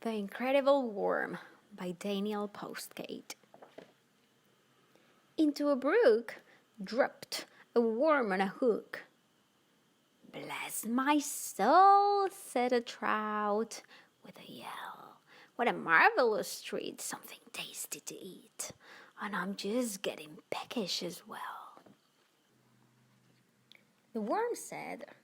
The Incredible Worm by Daniel Postgate. Into a brook dropped a worm on a hook. "Bless my soul," said a trout with a yell. "What a marvelous treat, something tasty to eat. And I'm just getting peckish as well." The worm said,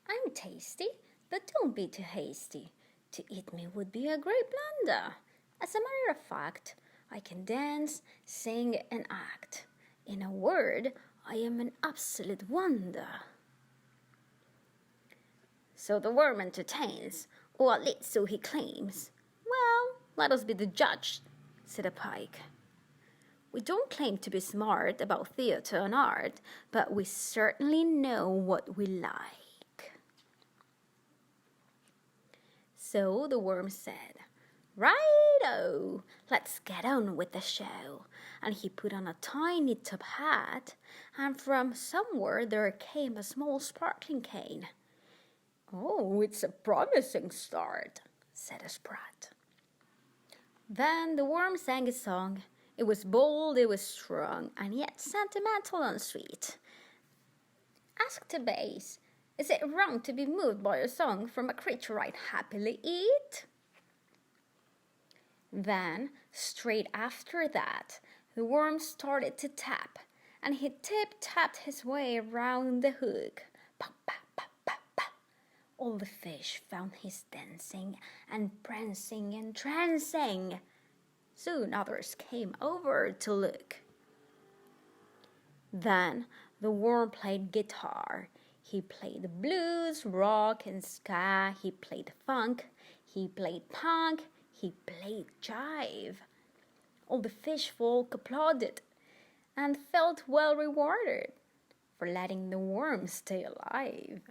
"I'm tasty, but don't be too hasty. To eat me would be a great blunder. As a matter of fact, I can dance, sing, and act. In a word, I am an absolute wonder." "So the worm entertains, or at least so he claims. Well, let us be the judge," said a pike. "We don't claim to be smart about theatre and art, but we certainly know what we like." So the worm said, "Right-o, let's get on with the show." And he put on a tiny top hat, and from somewhere there came a small sparkling cane. "Oh, it's a promising start," said a sprat. Then the worm sang a song. It was bold, it was strong, and yet sentimental and sweet. Asked a bass, "Is it wrong to be moved by a song from a creature I'd happily eat?" Then, straight after that, the worm started to tap, and he tip-tapped his way around the hook. Pop, pop, pop, pop, pop. All the fish found his dancing and prancing and trancing. Soon others came over to look. Then the worm played guitar. He played blues, rock, and ska. He played funk. He played punk. He played jive. All the fish folk applauded and felt well rewarded for letting the worm stay alive.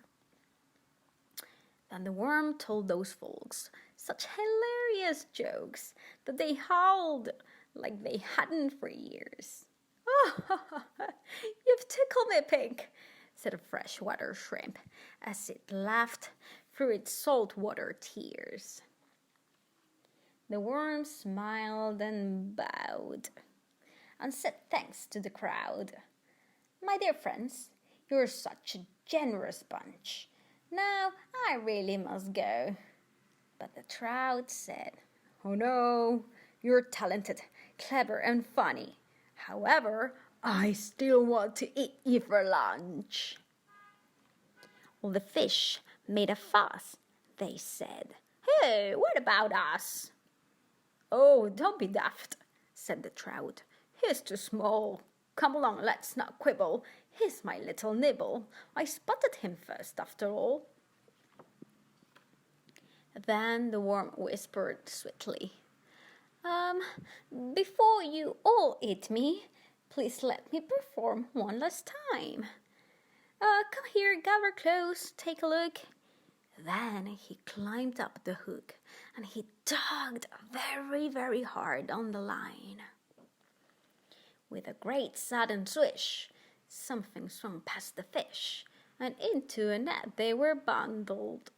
Then the worm told those folks such hilarious jokes that they howled like they hadn't for years. "Oh, you've tickled me pink," said a freshwater shrimp as it laughed through its saltwater tears. The worm smiled and bowed and said thanks to the crowd. "My dear friends, you're such a generous bunch. Now I really must go." But the trout said, "Oh no, you're talented, clever, and funny. However, I still want to eat you for lunch." All the fish made a fuss. They said, "Hey, what about us?" "Oh, don't be daft," said the trout. "He's too small. Come along, let's not quibble. He's my little nibble. I spotted him first, after all." Then the worm whispered sweetly, "Before you all eat me, please let me perform one last time. Come here, gather close, take a look." Then he climbed up the hook and he tugged very, very hard on the line. With a great sudden swish, something swung past the fish, and into a net they were bundled.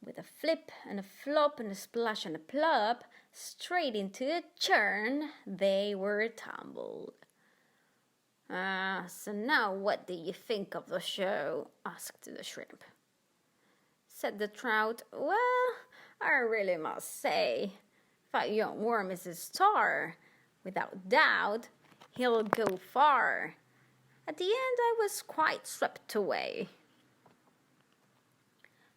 With a flip and a flop and a splash and a plop, straight into a churn they were tumbled. So now what do you think of the show?" asked the shrimp. Said the trout, "Well, I really must say, that young worm is a star. Without doubt, he'll go far. At the end I was quite swept away."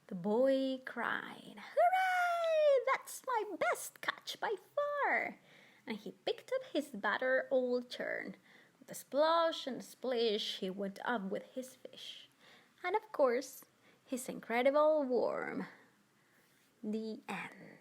The boy cried, "Hooray! That's my best catch by far!" And he picked up his battered old churn. With a splash and a splish, he went up with his fish. And of course, his incredible worm. The end.